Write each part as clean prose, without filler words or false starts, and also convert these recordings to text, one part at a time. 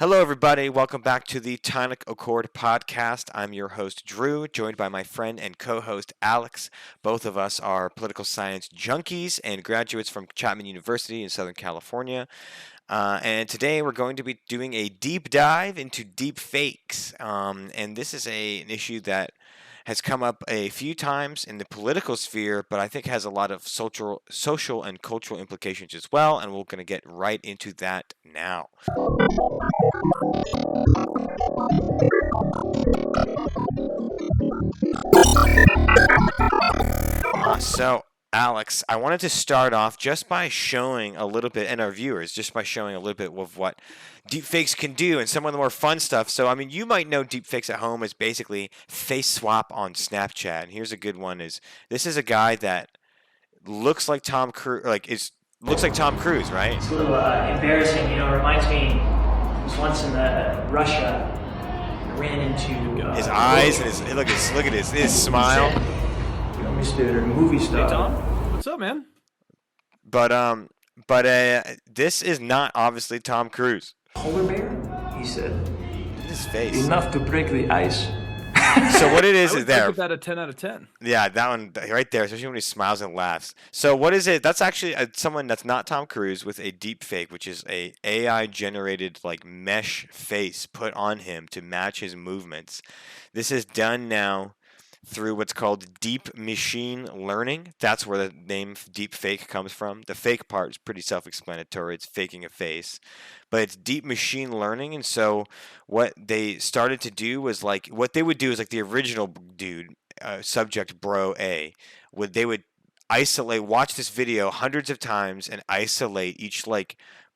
Hello, everybody. Welcome back to the Tonic Accord podcast. I'm your host, Drew, joined by my friend and co host, Alex. Both of us are political science junkies and graduates from Chapman University in Southern California. And today we're going to be doing a deep dive into deepfakes. And this is an issue that has come up a few times in the political sphere, but I think has a lot of social and cultural implications as well. And we're going to get right into that now. So, Alex, I wanted to start off just by showing a little bit, and our viewers, just by showing a little bit of what deepfakes can do and some of the more fun stuff. So, I mean, you might know deepfakes at home as basically face swap on Snapchat. And here's a good one: this is a guy that looks like Tom Cruise, looks like Tom Cruise, right? It's a little embarrassing, it reminds me, it was once in Russia, I ran into... his eyes and look at his smile. Mr. Movie Star. Hey Tom, what's up, man? But this is not obviously Tom Cruise. Polar bear? He said. Look at his face. Enough to break the ice. So what it is there. Give that a 10 out of 10. Yeah, that one right there, especially when he smiles and laughs. So what is it? That's actually someone that's not Tom Cruise with a deep fake, which is a AI generated like mesh face put on him to match his movements. This is done now through what's called deep machine learning. That's where the name deep fake comes from. The fake part is pretty self-explanatory. It's faking a face. But it's deep machine learning. And so what they started to do was what they would do is the original dude, subject bro A, they would watch this video hundreds of times and isolate each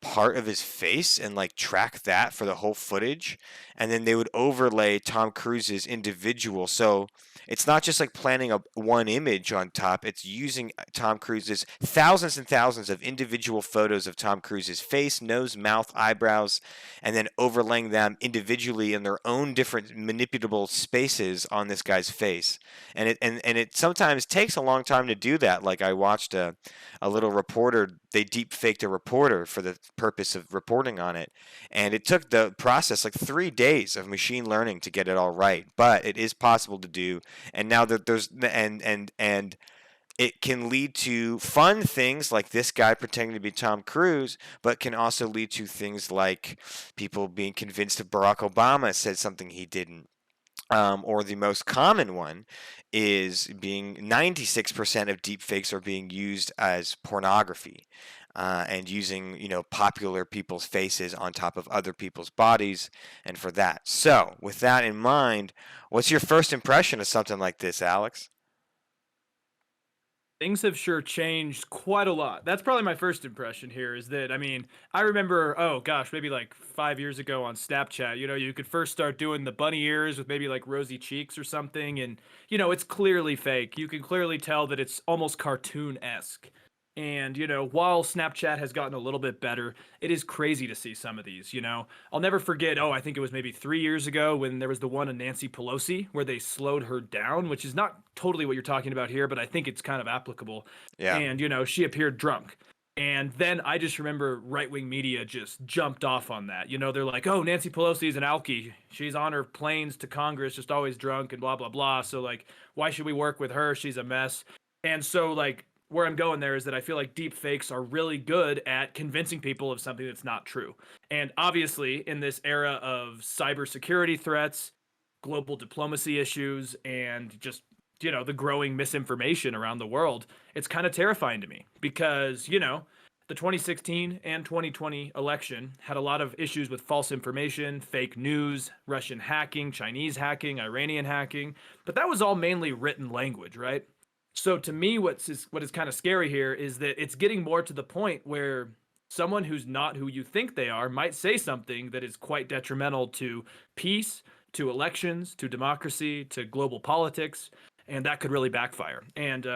part of his face and track that for the whole footage. And then they would overlay Tom Cruise's individual. So it's not just planting one image on top. It's using Tom Cruise's thousands and thousands of individual photos of Tom Cruise's face, nose, mouth, eyebrows, and then overlaying them individually in their own different manipulable spaces on this guy's face. And it sometimes takes a long time to do that. I watched a little reporter. They deep faked a reporter for the purpose of reporting on it, and it took the process 3 days of machine learning to get it all right. But it is possible to do. And now that there's and it can lead to fun things like this guy pretending to be Tom Cruise, but can also lead to things like people being convinced that Barack Obama said something he didn't. Or the most common one is 96% of deepfakes are being used as pornography. And using popular people's faces on top of other people's bodies, and for that. So, with that in mind, what's your first impression of something like this, Alex? Things have sure changed quite a lot. That's probably my first impression here is that, I remember, oh gosh, maybe 5 years ago on Snapchat, you could first start doing the bunny ears with maybe rosy cheeks or something. And, it's clearly fake. You can clearly tell that it's almost cartoon-esque. And, while Snapchat has gotten a little bit better, it is crazy to see some of these, I'll never forget, I think it was maybe 3 years ago when there was the one of Nancy Pelosi where they slowed her down, which is not totally what you're talking about here, but I think it's kind of applicable. Yeah. And, she appeared drunk. And then I just remember right-wing media just jumped off on that. They're like, oh, Nancy Pelosi's an alkie. She's on her planes to Congress, just always drunk and blah, blah, blah. So, why should we work with her? She's a mess. And so, where I'm going there is that I feel like deep fakes are really good at convincing people of something that's not true. And obviously, in this era of cybersecurity threats, global diplomacy issues, and just, the growing misinformation around the world, it's kind of terrifying to me because, the 2016 and 2020 election had a lot of issues with false information, fake news, Russian hacking, Chinese hacking, Iranian hacking, but that was all mainly written language, right? So to me, what is kind of scary here is that it's getting more to the point where someone who's not who you think they are might say something that is quite detrimental to peace, to elections, to democracy, to global politics, and that could really backfire. And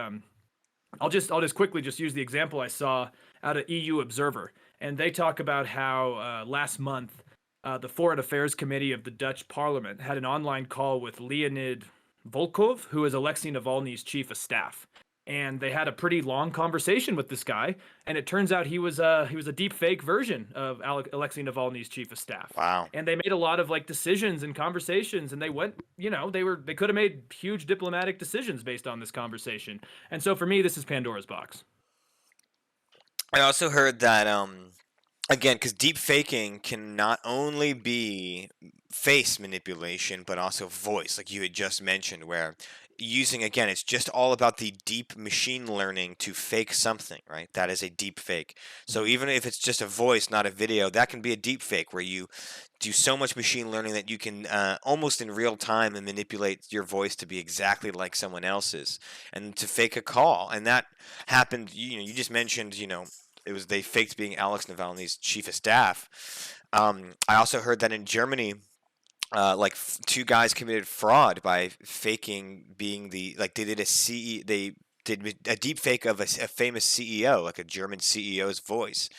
I'll just quickly just use the example I saw out of EU Observer, and they talk about how last month the Foreign Affairs Committee of the Dutch Parliament had an online call with Leonid Volkov, who is Alexei Navalny's chief of staff. and they had a pretty long conversation with this guy, and it turns out he was a deep fake version of Alexei Navalny's chief of staff. Wow. And they made a lot of like decisions and conversations, and they went, they could have made huge diplomatic decisions based on this conversation. And so for me, this is Pandora's box. I also heard that again, because deep faking can not only be face manipulation, but also voice, like you had just mentioned, where using, again, it's just all about the deep machine learning to fake something, right? That is a deep fake. So even if it's just a voice, not a video, that can be a deep fake where you do so much machine learning that you can almost in real time and manipulate your voice to be exactly like someone else's and to fake a call. And that happened, you just mentioned, it was they faked being Alex Navalny's chief of staff. I also heard that in Germany, two guys committed fraud by faking being they did they did a deep fake of a famous CEO, like a German CEO's voice,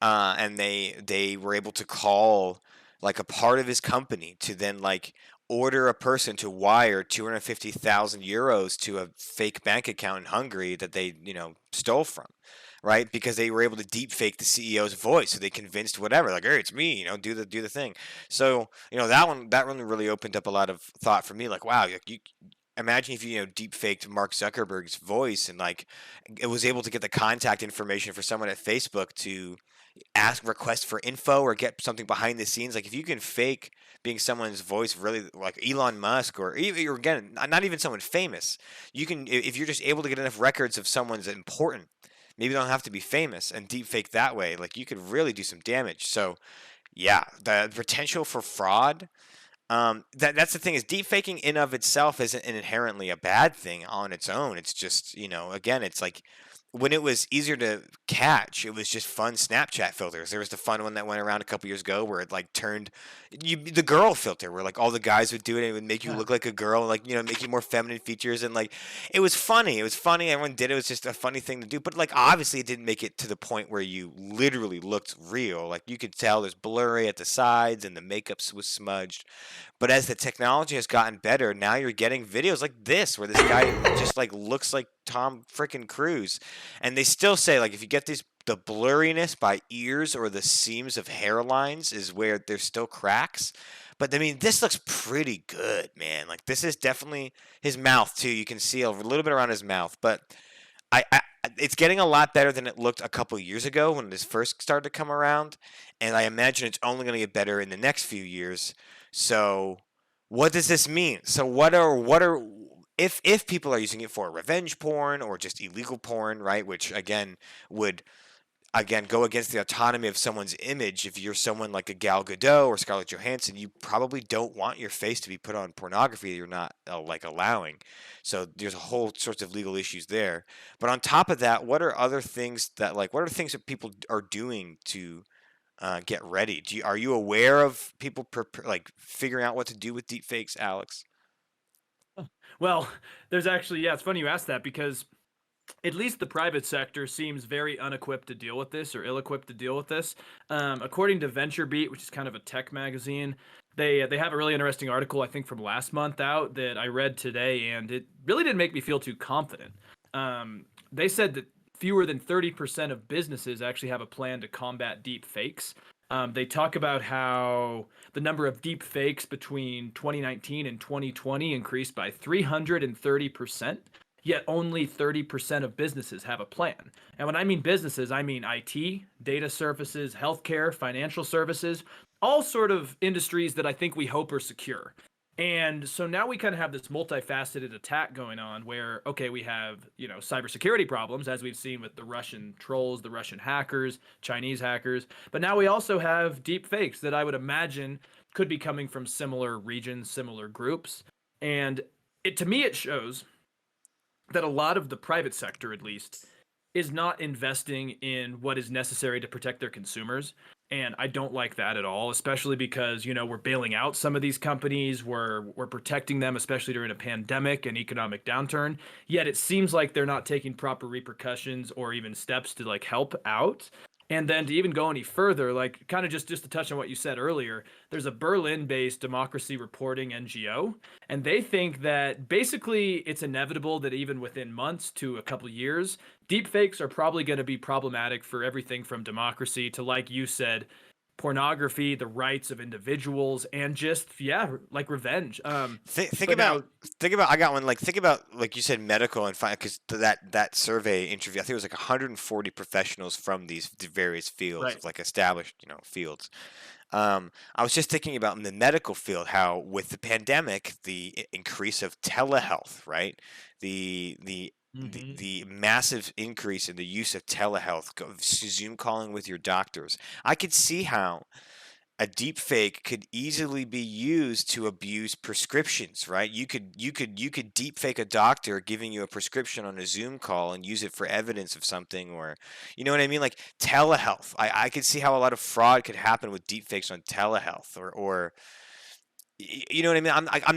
and they were able to call like a part of his company to then like order a person to wire 250,000 euros to a fake bank account in Hungary that they stole from, right? Because they were able to deep fake the CEO's voice, so they convinced whatever, like, hey, it's me, do the thing. So that one really opened up a lot of thought for me, like, wow, like, you imagine if you deep faked Mark Zuckerberg's voice and like it was able to get the contact information for someone at Facebook to request for info or get something behind the scenes. Like if you can fake being someone's voice, really, like Elon Musk or even, or again, not even someone famous, you can, if you're just able to get enough records of someone's important, maybe they don't have to be famous, and deep fake that way, like you could really do some damage. So yeah, the potential for fraud, that's the thing, is deep faking in of itself isn't inherently a bad thing on its own. It's just, again, it's like when it was easier to catch, it was just fun Snapchat filters. There was the fun one that went around a couple years ago where it like turned the girl filter, where like all the guys would do it and it would make you look like a girl, and like make you more feminine features, and like it was funny. It was funny. Everyone did it. It was just a funny thing to do. But like obviously it didn't make it to the point where you literally looked real. Like you could tell there's blurry at the sides and the makeup was smudged. But as the technology has gotten better, now you're getting videos like this where this guy just like looks like Tom freaking Cruise. And they still say, like, if you get the blurriness by ears or the seams of hairlines is where there's still cracks. But I mean, this looks pretty good, man. Like this is definitely his mouth too. You can see a little bit around his mouth, but it's getting a lot better than it looked a couple years ago when this first started to come around, and I imagine it's only going to get better in the next few years. So, what does this mean? So, what are if people are using it for revenge porn or just illegal porn, right? Which again would go against the autonomy of someone's image. If you're someone like a Gal Gadot or Scarlett Johansson, you probably don't want your face to be put on pornography that you're not like allowing. So there's a whole sorts of legal issues there. But on top of that, what are other things that people are doing to get ready? Are you aware of people like figuring out what to do with deepfakes, Alex? Well, there's actually, yeah, it's funny you asked that, because at least the private sector seems very unequipped to deal with this, or ill-equipped to deal with this. According to VentureBeat, which is kind of a tech magazine, they have a really interesting article, I think, from last month out that I read today, and it really didn't make me feel too confident. They said that fewer than 30% of businesses actually have a plan to combat deep fakes. They talk about how the number of deep fakes between 2019 and 2020 increased by 330%. Yet only 30% of businesses have a plan. And when I mean businesses, I mean IT, data services, healthcare, financial services, all sort of industries that I think we hope are secure. And so now we kind of have this multifaceted attack going on where, okay, we have, cybersecurity problems, as we've seen with the Russian trolls, the Russian hackers, Chinese hackers. But now we also have deep fakes that I would imagine could be coming from similar regions, similar groups. And to me, it shows that a lot of the private sector, at least, is not investing in what is necessary to protect their consumers. And I don't like that at all, especially because, we're bailing out some of these companies, we're protecting them, especially during a pandemic and economic downturn. Yet it seems like they're not taking proper repercussions or even steps to like help out. And then to even go any further, like kind of just to touch on what you said earlier, there's a Berlin-based democracy reporting NGO, and they think that basically it's inevitable that even within months to a couple years, deepfakes are probably going to be problematic for everything from democracy to, like you said, pornography, the rights of individuals, and just like revenge. Think But about now, I got one, like think about, like you said, medical and because that survey interview, I think it was like 140 professionals from these various fields right. of like established, fields. I was just thinking about in the medical field how with the pandemic, the increase of telehealth, right? The massive increase in the use of telehealth, Zoom calling with your doctors. I could see how a deep fake could easily be used to abuse prescriptions, right? You could deep fake a doctor giving you a prescription on a Zoom call and use it for evidence of something, or you know what I mean? Like telehealth. I could see how a lot of fraud could happen with deep fakes on telehealth, or you know what I mean? I'm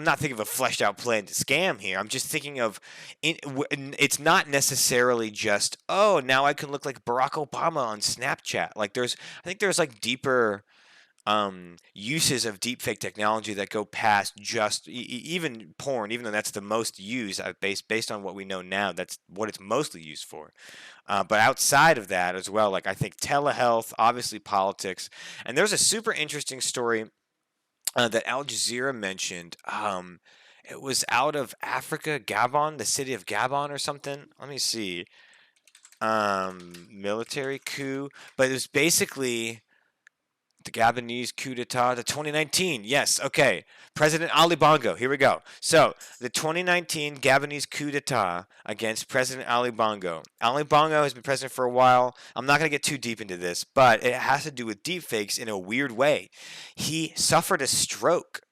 not thinking of a fleshed out plan to scam here. I'm just thinking of it's not necessarily just, oh, now I can look like Barack Obama on Snapchat. Like I think there's like deeper uses of deepfake technology that go past just even porn, even though that's the most used, based on what we know now. That's what it's mostly used for. But outside of that as well, like I think telehealth, obviously politics, and there's a super interesting story that Al Jazeera mentioned. It was out of Africa, Gabon, the city of Gabon or something. Let me see. Military coup, but it was basically the Gabonese coup d'etat, the 2019. Yes, okay. President Ali Bongo. Here we go. So, the 2019 Gabonese coup d'etat against President Ali Bongo. Ali Bongo has been president for a while. I'm not going to get too deep into this, but it has to do with deepfakes in a weird way. He suffered a stroke.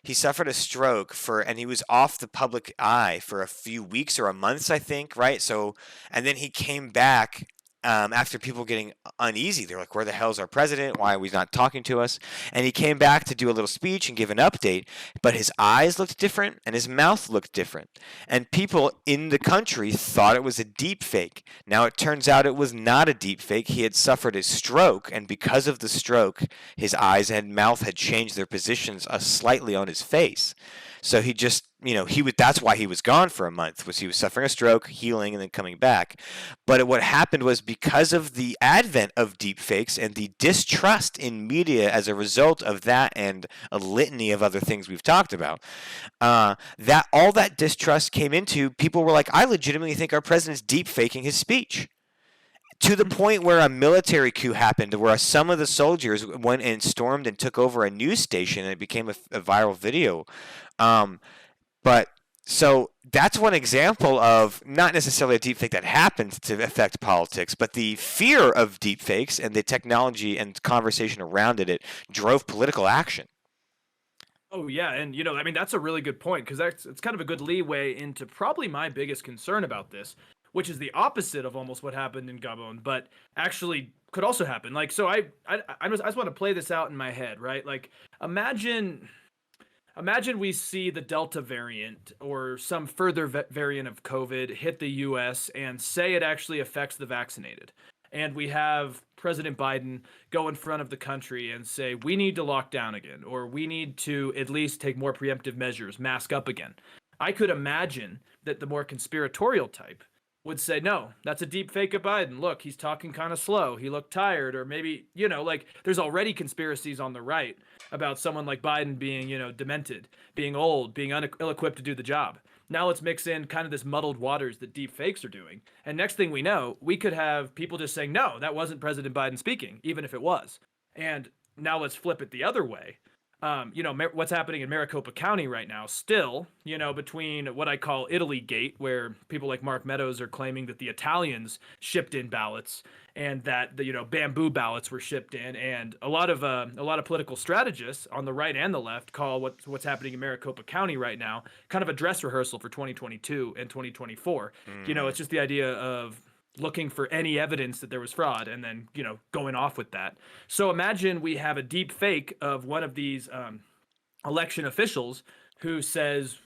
And he was off the public eye for a few weeks or a month, I think, right? So, and then he came back after people getting uneasy. They're like, where the hell's our president? Why are we not talking to us? And he came back to do a little speech and give an update, but his eyes looked different and his mouth looked different. And people in the country thought it was a deep fake. Now it turns out it was not a deep fake. He had suffered a stroke, and because of the stroke, his eyes and mouth had changed their positions slightly on his face. So he just, that's why he was gone for a month, was he was suffering a stroke, healing, and then coming back. But what happened was, because of the advent of deepfakes and the distrust in media as a result of that, and a litany of other things we've talked about, that all that distrust came into, people were like, I legitimately think our president's deepfaking his speech. To the point where a military coup happened, where some of the soldiers went and stormed and took over a news station, and it became a viral video. Um, but so that's one example of not necessarily a deepfake that happened to affect politics, but the fear of deepfakes and the technology and conversation around it drove political action. Oh yeah, and I mean that's a really good point, because it's kind of a good leeway into probably my biggest concern about this, which is the opposite of almost what happened in Gabon, but actually could also happen. Like, so I just want to play this out in my head, right? Like, imagine we see the Delta variant or some further variant of COVID hit the US and say it actually affects the vaccinated. And we have President Biden go in front of the country and say, we need to lock down again, or we need to at least take more preemptive measures, mask up again. I could imagine that the more conspiratorial type would say, no, that's a deep fake of Biden. Look, he's talking kind of slow. He looked tired. Or maybe, like there's already conspiracies on the right about someone like Biden being, demented, being old, being ill-equipped to do the job. Now let's mix in kind of this muddled waters that deep fakes are doing. And next thing we know, we could have people just saying, no, that wasn't President Biden speaking, even if it was. And now let's flip it the other way. What's happening in Maricopa County right now, still, between what I call Italy Gate, where people like Mark Meadows are claiming that the Italians shipped in ballots and that the, bamboo ballots were shipped in. And a lot of political strategists on the right and the left call what's happening in Maricopa County right now kind of a dress rehearsal for 2022 and 2024. It's just the idea of looking for any evidence that there was fraud and then, going off with that. So imagine we have a deep fake of one of these election officials who says,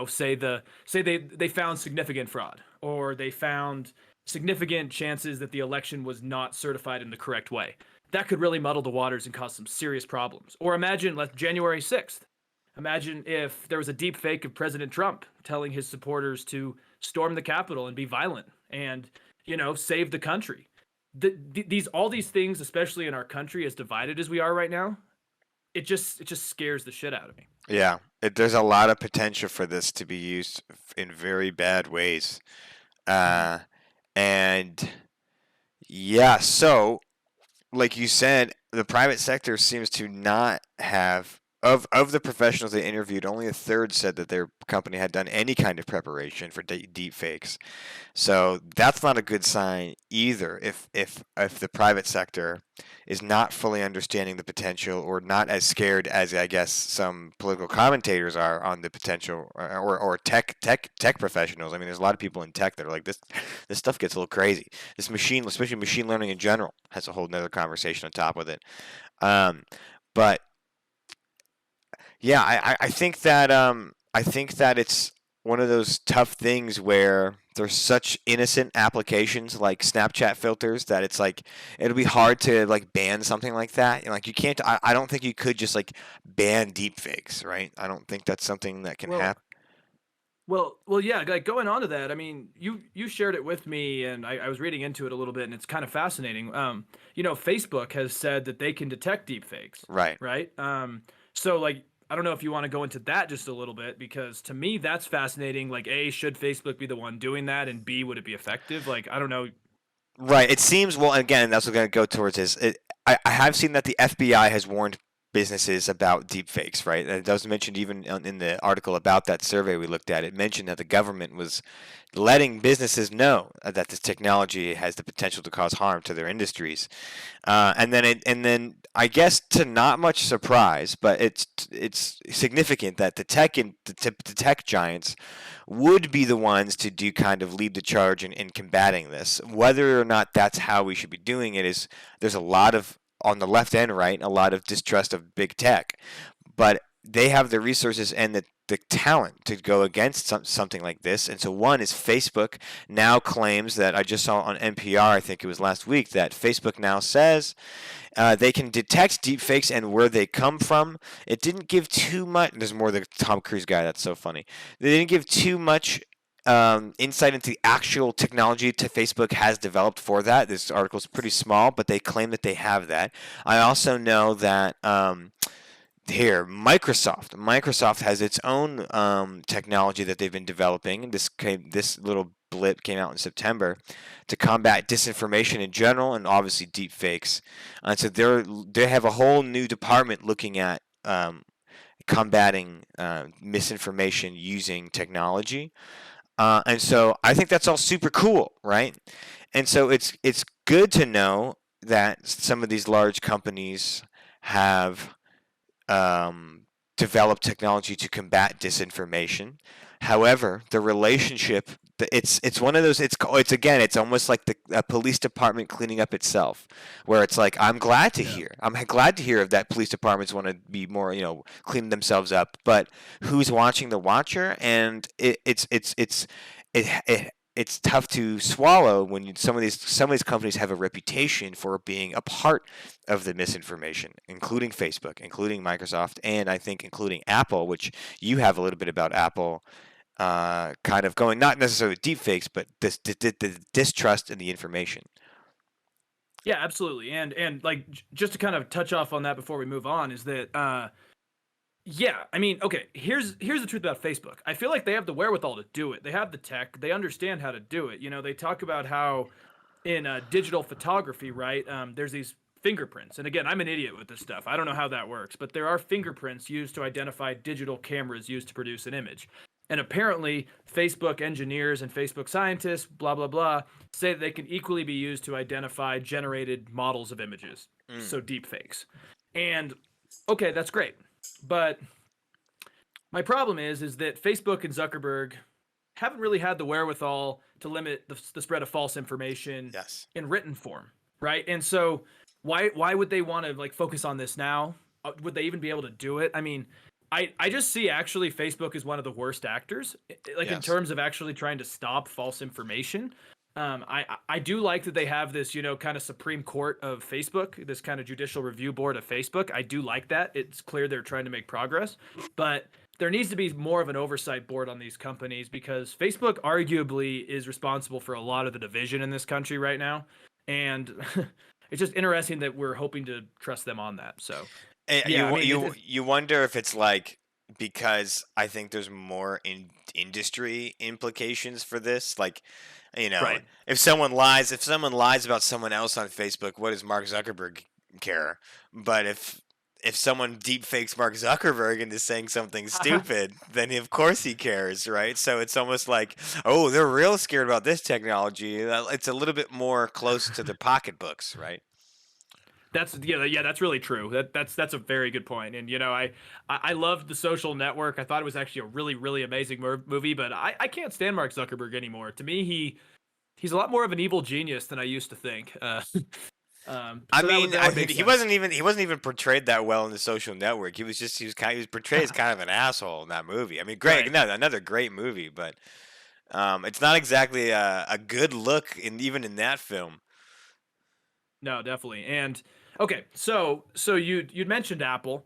say they found significant fraud, or they found significant chances that the election was not certified in the correct way. That could really muddle the waters and cause some serious problems. Or imagine January 6th. Imagine if there was a deep fake of President Trump telling his supporters to storm the Capitol and be violent and, save the country. All these things, especially in our country as divided as we are right now, it just scares the shit out of me. Yeah, there's a lot of potential for this to be used in very bad ways. Uh, and yeah, so like you said, the private sector seems to not have of the professionals they interviewed, only a third said that their company had done any kind of preparation for deep fakes. So that's not a good sign either. If the private sector is not fully understanding the potential, or not as scared as I guess some political commentators are on the potential, or tech professionals. I mean, there's a lot of people in tech that are like this stuff gets a little crazy. This machine, especially machine learning in general, has a whole nother conversation on top with it. But yeah, I think that it's one of those tough things where there's such innocent applications like Snapchat filters that it's like it'll be hard to like ban something like that. Like you can't. I don't think you could just like ban deepfakes, right? I don't think that's something that can happen. Well, yeah. Like going on to that, I mean, you shared it with me, and I was reading into it a little bit, and it's kind of fascinating. Facebook has said that they can detect deepfakes. Right. Right. So like, I don't know if you want to go into that just a little bit, because to me that's fascinating. Like, A, should Facebook be the one doing that, and B, would it be effective? Like, I don't know. Right. It seems, well, again, that's what I'm going to go towards is I have seen that the FBI has warned businesses about deepfakes, right? And it was mentioned even in the article about that survey we looked at. It mentioned that the government was letting businesses know that this technology has the potential to cause harm to their industries. And then I guess, to not much surprise, but it's significant that the tech giants would be the ones to do kind of lead the charge in combating this. Whether or not that's how we should be doing it is, there's a lot of, on the left and right, a lot of distrust of big tech, but they have the resources and the talent to go against something like this. And so one is Facebook now claims that, I just saw on NPR, I think it was last week, that Facebook now says they can detect deepfakes and where they come from. It didn't give too much. There's more the Tom Cruise guy. That's so funny. They didn't give too much insight into the actual technology Facebook has developed for that. This article is pretty small, but they claim that they have that. I also know that here, Microsoft has its own technology that they've been developing. This little blip came out in September to combat disinformation in general, and obviously deepfakes. And so they have a whole new department looking at combating misinformation using technology. And so I think that's all super cool, right? And so it's good to know that some of these large companies have developed technology to combat disinformation. However, the relationship, it's one of those, it's almost like a police department cleaning up itself, where it's like, I'm glad to hear that police departments want to be more, clean themselves up, but who's watching the watcher? And it's tough to swallow when some of these companies have a reputation for being a part of the misinformation, including Facebook, including Microsoft, and I think including Apple, which you have a little bit about Apple, kind of going, not necessarily deepfakes, but the distrust in the information. Yeah, absolutely. And like, just to kind of touch off on that before we move on, is that yeah, I mean, okay, here's the truth about Facebook. I feel like they have the wherewithal to do it. They have the tech. They understand how to do it. They talk about how in digital photography, right, there's these fingerprints. And again, I'm an idiot with this stuff. I don't know how that works, but there are fingerprints used to identify digital cameras used to produce an image. And apparently, Facebook engineers and Facebook scientists, blah, blah, blah, say that they can equally be used to identify generated models of images. So deepfakes. And okay, that's great. But my problem is that Facebook and Zuckerberg haven't really had the wherewithal to limit the spread of false information in written form, right? And so why would they want to like focus on this now? Would they even be able to do it? I mean, I just see actually Facebook is one of the worst actors, like in terms of actually trying to stop false information. I do like that they have this, kind of Supreme Court of Facebook, this kind of judicial review board of Facebook. I do like that. It's clear they're trying to make progress, but there needs to be more of an oversight board on these companies because Facebook arguably is responsible for a lot of the division in this country right now. And it's just interesting that we're hoping to trust them on that. So, yeah, I mean, You wonder if it's like because I think there's more in industry implications for this. Like, right. if someone lies about someone else on Facebook, what does Mark Zuckerberg care? But if someone deep fakes Mark Zuckerberg into saying something stupid, then of course he cares, right? So it's almost like, oh, they're real scared about this technology. It's a little bit more close to their pocketbooks, right? That's really true. That's a very good point. And I loved The Social Network. I thought it was actually a really really amazing movie, but I can't stand Mark Zuckerberg anymore. To me, he's a lot more of an evil genius than I used to think. I So mean, that would make he sense. wasn't even portrayed that well in The Social Network. He was portrayed as kind of an asshole in that movie. I mean, great, Right. no, another great movie, but it's not exactly a good look even in that film. No, definitely. And okay, so you'd mentioned Apple.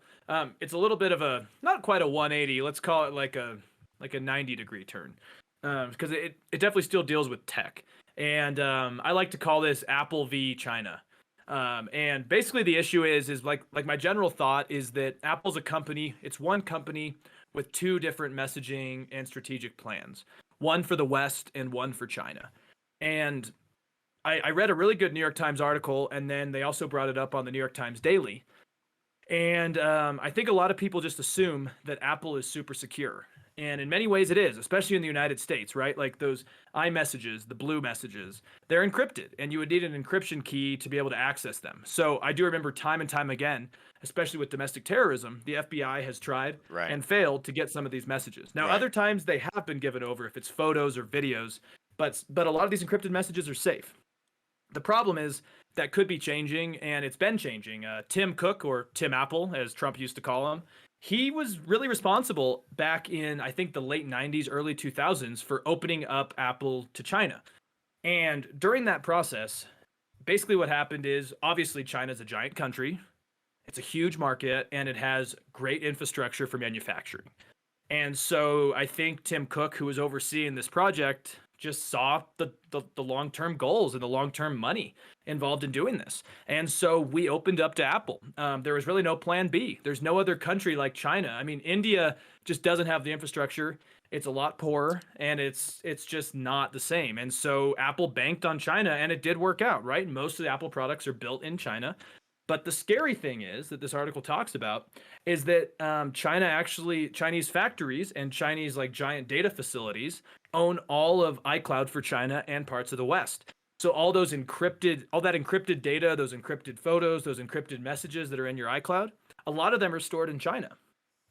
It's a little bit of a not quite a 180. Let's call it like a 90-degree turn, because it definitely still deals with tech. And I like to call this Apple v China. And basically the issue is like my general thought is that Apple's a company. It's one company with two different messaging and strategic plans, one for the West and one for China. And I read a really good New York Times article, and then they also brought it up on the New York Times Daily. And I think a lot of people just assume that Apple is super secure. And in many ways, it is, especially in the United States, right? Like those iMessages, the blue messages, they're encrypted, and you would need an encryption key to be able to access them. So I do remember time and time again, especially with domestic terrorism, the FBI has tried Right, and failed to get some of these messages. Now, right, other times they have been given over if it's photos or videos, but a lot of these encrypted messages are safe. The problem is that could be changing, and it's been changing. Tim Cook, or Tim Apple, as Trump used to call him, he was really responsible back in, I think, the late 90s, early 2000s for opening up Apple to China. And during that process, basically what happened is obviously China's a giant country, it's a huge market, and it has great infrastructure for manufacturing. And so I think Tim Cook, who was overseeing this project, just saw the long term goals and the long term money involved in doing this. And so we opened up to Apple. There was really no plan B. There's no other country like China. I mean, India just doesn't have the infrastructure. It's a lot poorer, and it's just not the same. And so Apple banked on China, and it did work out, right? Most of the Apple products are built in China. But the scary thing is that this article talks about is that Chinese factories and Chinese like giant data facilities own all of iCloud for China and parts of the West. So all that encrypted data, those encrypted photos, those encrypted messages that are in your iCloud, a lot of them are stored in China.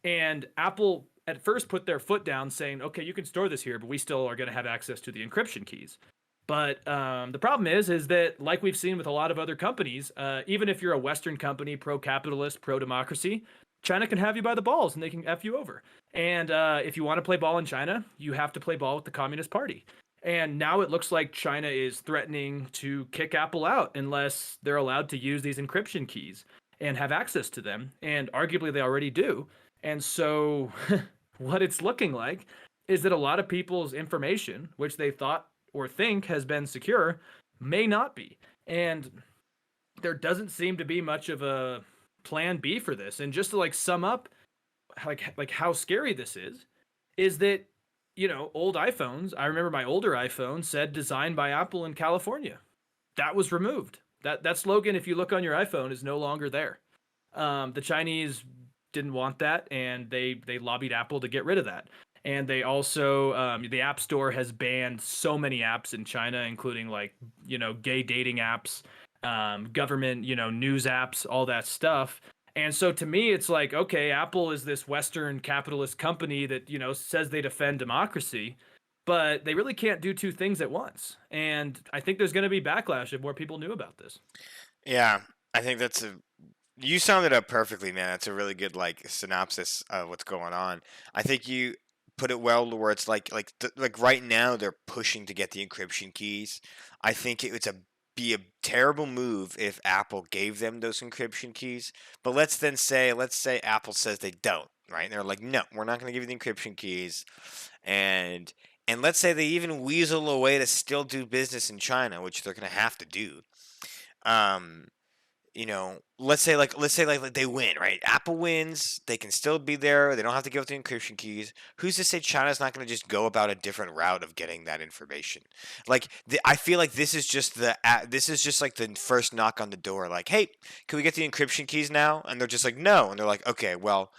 And Apple at first put their foot down saying, okay, you can store this here, but we still are going to have access to the encryption keys. But the problem is that like we've seen with a lot of other companies, even if you're a Western company, pro-capitalist, pro-democracy, China can have you by the balls and they can F you over. And if you want to play ball in China, you have to play ball with the Communist Party. And now it looks like China is threatening to kick Apple out unless they're allowed to use these encryption keys and have access to them. And arguably they already do. And so what it's looking like is that a lot of people's information, which they thought or think has been secure, may not be. And there doesn't seem to be much of a plan B for this. And just to like sum up like how scary this is that old iPhones, I remember my older iPhone said designed by Apple in California. That was removed. That slogan, if you look on your iPhone, is no longer there. The Chinese didn't want that, and they lobbied Apple to get rid of that. And they also the App Store has banned so many apps in China, including like gay dating apps, government news apps, all that stuff. And so to me, it's like, okay, Apple is this Western capitalist company that says they defend democracy, but they really can't do two things at once. And I think there's going to be backlash if more people knew about this. yeah. I think you summed it up perfectly, man. That's a really good like synopsis of what's going on. I think you put it well to where it's like right now they're pushing to get the encryption keys. I think it's a be a terrible move if Apple gave them those encryption keys. But let's say Apple says they don't, right? And they're like, no, we're not going to give you the encryption keys, and and let's say they even weasel a way to still do business in China, which they're going to have to do. Um, let's say like they win, right? Apple wins, they can still be there. They don't have to give up the encryption keys. Who's to say China's not going to just go about a different route of getting that information? I feel like this is just like the first knock on the door. Like, hey, can we get the encryption keys now? And they're just like, no. And they're like, okay, well,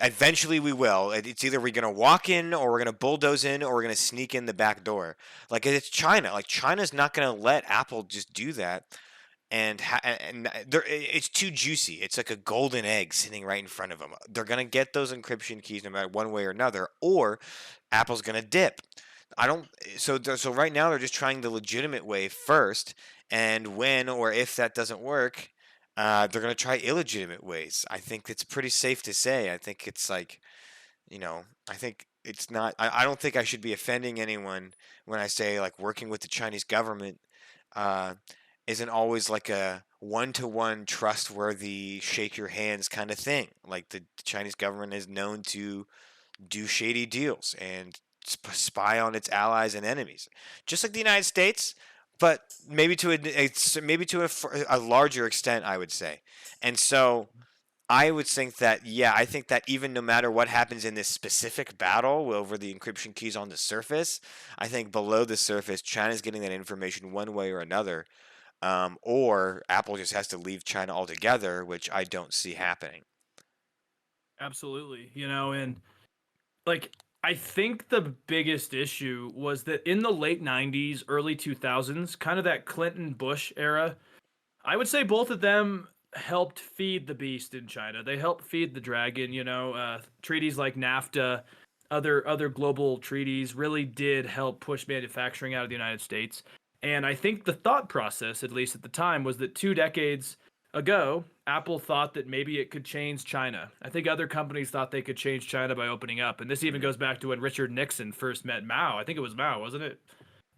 eventually we will. It's either we're gonna walk in, or we're gonna bulldoze in, or we're gonna sneak in the back door. Like it's China. Like China's not gonna let Apple just do that and it's too juicy. It's like a golden egg sitting right in front of them. They're gonna get those encryption keys no matter one way or another, or Apple's gonna dip. I don't. So right now they're just trying the legitimate way first, and when or if that doesn't work, they're gonna try illegitimate ways. I think it's pretty safe to say. I think it's like I think it's not. I don't think I should be offending anyone when I say like working with the Chinese government. Uh, isn't always like a one-to-one trustworthy shake your hands kind of thing. Like the Chinese government is known to do shady deals and spy on its allies and enemies, just like the United States, but maybe to a larger extent, I would say. And so I would think that, yeah, I think that even no matter what happens in this specific battle over the encryption keys on the surface, I think below the surface, China's getting that information one way or another, or Apple just has to leave China altogether, which I don't see happening. Absolutely. And like I think the biggest issue was that in the late 90s, early 2000s, kind of that Clinton Bush era, I would say both of them helped feed the beast in China. They helped feed the dragon, treaties like NAFTA, other global treaties really did help push manufacturing out of the United States. And I think the thought process, at least at the time, was that 2 decades ago, Apple thought that maybe it could change China. I think other companies thought they could change China by opening up. And this even goes back to when Richard Nixon first met Mao. I think it was Mao, wasn't it?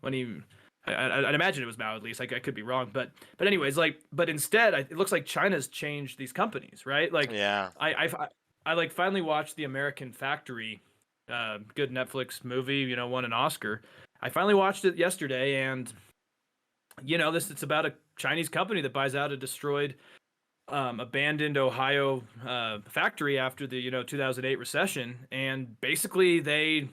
When I'd imagine it was Mao, at least. I could be wrong, but anyways, but instead, it looks like China's changed these companies, right? Like, Yeah. I like finally watched the American Factory, good Netflix movie, won an Oscar. I finally watched it yesterday, and it's about a Chinese company that buys out a destroyed, abandoned Ohio factory after the 2008 recession, and basically they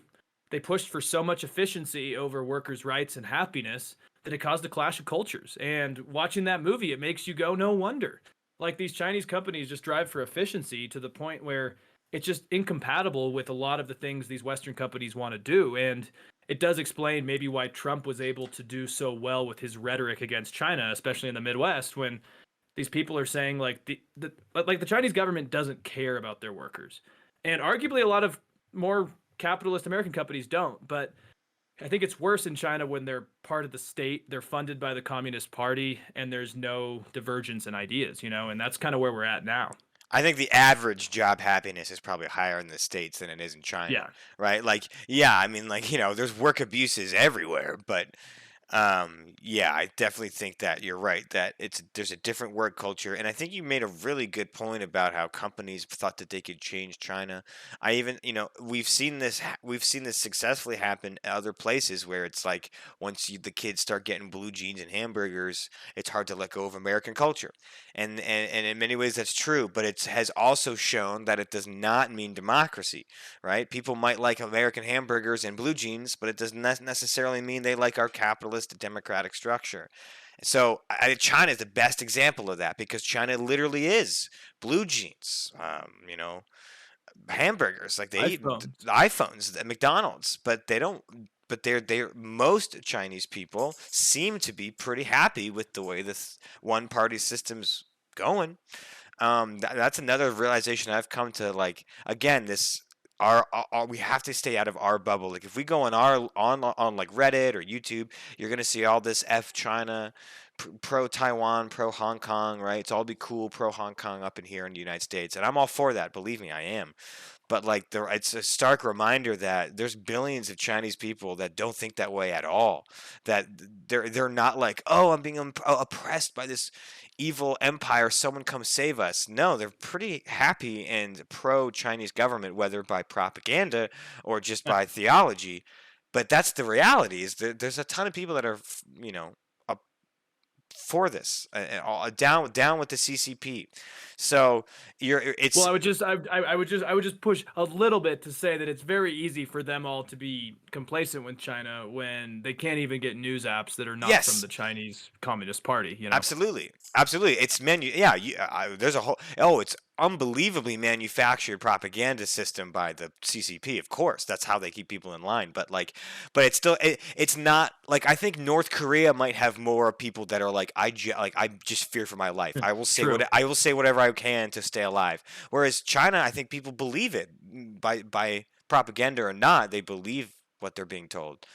pushed for so much efficiency over workers' rights and happiness that it caused a clash of cultures. And watching that movie, it makes you go, no wonder. Like these Chinese companies just drive for efficiency to the point where it's just incompatible with a lot of the things these Western companies want to do. And it does explain maybe why Trump was able to do so well with his rhetoric against China, especially in the Midwest, when these people are saying like the Chinese government doesn't care about their workers. And arguably a lot of more capitalist American companies don't, but I think it's worse in China when they're part of the state, they're funded by the Communist Party, and there's no divergence in ideas, and that's kind of where we're at now. I think the average job happiness is probably higher in the States than it is in China, Yeah. right? Like, yeah, I mean, like, there's work abuses everywhere, but yeah, I definitely think that you're right that there's a different work culture, and I think you made a really good point about how companies thought that they could change China. I even, we've seen this successfully happen at other places where it's like once the kids start getting blue jeans and hamburgers, it's hard to let go of American culture, and in many ways that's true, but it has also shown that it does not mean democracy, right? People might like American hamburgers and blue jeans, but it does not necessarily mean they like our capitalist democratic structure. So China is the best example of that because China literally is blue jeans, hamburgers, like they eat iPhones. iPhones at McDonald's, but they don't. But they're most Chinese people seem to be pretty happy with the way this one party system's going. That's another realization I've come to. Like again, this we have to stay out of our bubble. Like if we go on our on like Reddit or YouTube, you're gonna see all this F China, pro Taiwan, pro Hong Kong, right? It's all be cool pro Hong Kong up in here in the United States, and I'm all for that. Believe me, I am. But like it's a stark reminder that there's billions of Chinese people that don't think that way at all. That they're not like, oh, I'm being oppressed by this evil empire. Someone come save us. No, they're pretty happy and pro Chinese government, whether by propaganda or just by theology. But that's the reality. Is there's a ton of people that are up for this, down with the CCP. So Well, it's I would just push a little bit to say that it's very easy for them all to be complacent with China when they can't even get news apps that are not from yes. the Chinese Communist Party, you know. Absolutely, absolutely. It's yeah. There's a whole. Oh, it's unbelievably manufactured propaganda system by the CCP. Of course, that's how they keep people in line. But it's still. It's not like I think North Korea might have more people that are like I just fear for my life. True. I will say whatever I can to stay alive. Whereas China, I think people believe it by propaganda or not. They believe what they're being told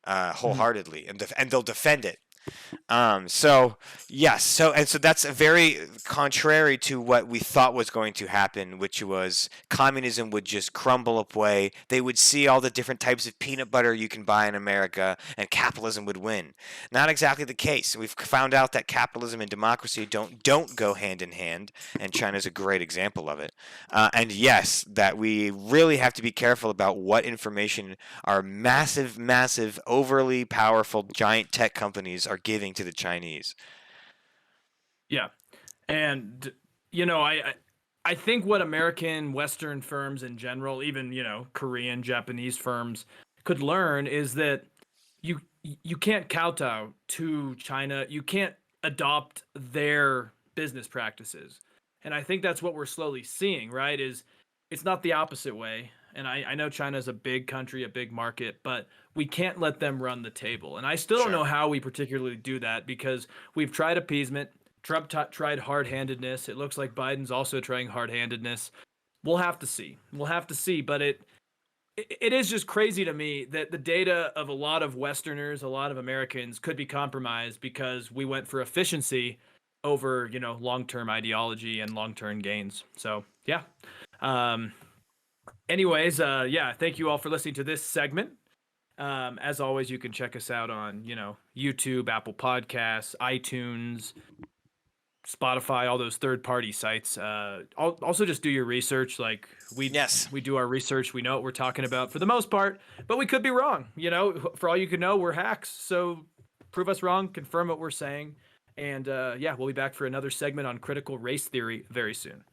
Mhm. wholeheartedly, and they'll defend it. So yes, so that's very contrary to what we thought was going to happen, which was communism would just crumble away. They would see all the different types of peanut butter you can buy in America, and capitalism would win. Not exactly the case. We've found out that capitalism and democracy don't go hand in hand, and China's a great example of it. And yes, that we really have to be careful about what information our massive, overly powerful giant tech companies are giving to the Chinese. Yeah. And I think what American Western firms in general, even Korean, Japanese firms, could learn is that you you can't kowtow to China. You can't adopt their business practices. And I think that's what we're slowly seeing, right? Is it's not the opposite way. And I know China's a big country, a big market, but we can't let them run the table. And I still don't Sure. know how we particularly do that because we've tried appeasement. Trump tried hard-handedness. It looks like Biden's also trying hard-handedness. We'll have to see. We'll have to see. But it is just crazy to me that the data of a lot of Westerners, a lot of Americans could be compromised because we went for efficiency over, long-term ideology and long-term gains. So, yeah. Um, anyways, yeah, thank you all for listening to this segment. As always, you can check us out on, YouTube, Apple Podcasts, iTunes, Spotify, all those third-party sites. Also, just do your research. Like Yes. we do our research. We know what we're talking about for the most part, but we could be wrong. For all you can know, we're hacks. So prove us wrong, confirm what we're saying, and yeah, we'll be back for another segment on critical race theory very soon.